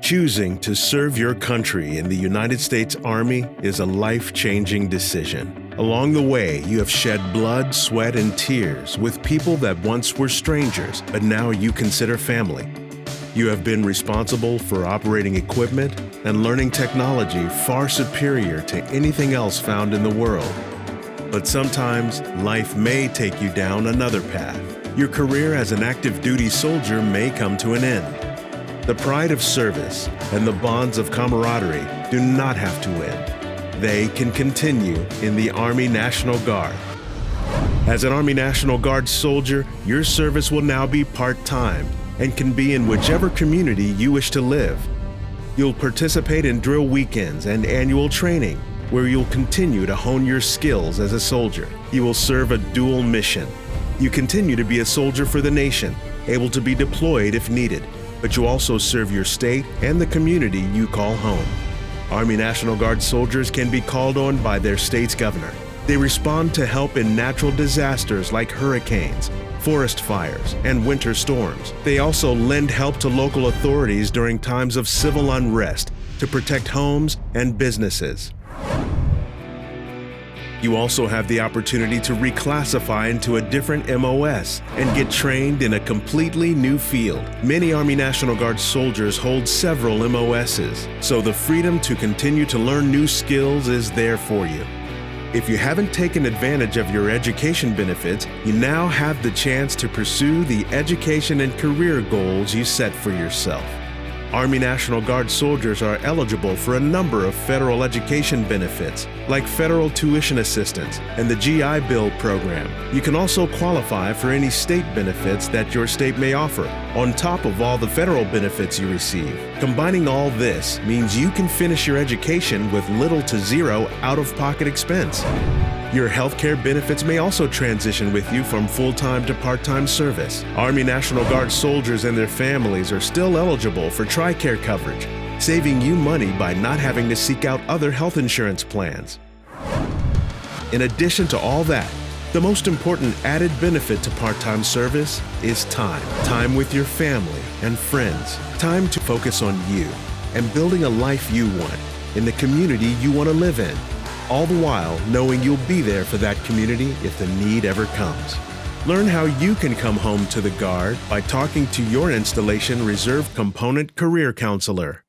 Choosing to serve your country in the United States Army is a life-changing decision. Along the way, you have shed blood, sweat, and tears with people that once were strangers, but now you consider family. You have been responsible for operating equipment and learning technology far superior to anything else found in the world. But sometimes, life may take you down another path. Your career as an active duty soldier may come to an end. The pride of service and the bonds of camaraderie do not have to end. They can continue in the Army National Guard. As an Army National Guard soldier, your service will now be part-time and can be in whichever community you wish to live. You'll participate in drill weekends and annual training, where you'll continue to hone your skills as a soldier. You will serve a dual mission. You continue to be a soldier for the nation, able to be deployed if needed, but you also serve your state and the community you call home. Army National Guard soldiers can be called on by their state's governor. They respond to help in natural disasters like hurricanes, forest fires, and winter storms. They also lend help to local authorities during times of civil unrest to protect homes and businesses. You also have the opportunity to reclassify into a different MOS and get trained in a completely new field. Many Army National Guard soldiers hold several MOSs, so the freedom to continue to learn new skills is there for you. If you haven't taken advantage of your education benefits, you now have the chance to pursue the education and career goals you set for yourself. Army National Guard soldiers are eligible for a number of federal education benefits, like federal tuition assistance and the GI Bill program. You can also qualify for any state benefits that your state may offer, on top of all the federal benefits you receive. Combining all this means you can finish your education with little to zero out-of-pocket expense. Your healthcare benefits may also transition with you from full-time to part-time service. Army National Guard soldiers and their families are still eligible for TRICARE coverage, saving you money by not having to seek out other health insurance plans. In addition to all that, the most important added benefit to part-time service is time. Time with your family and friends. Time to focus on you and building a life you want in the community you want to live in. All the while knowing you'll be there for that community if the need ever comes. Learn how you can come home to the Guard by talking to your installation reserve component career counselor.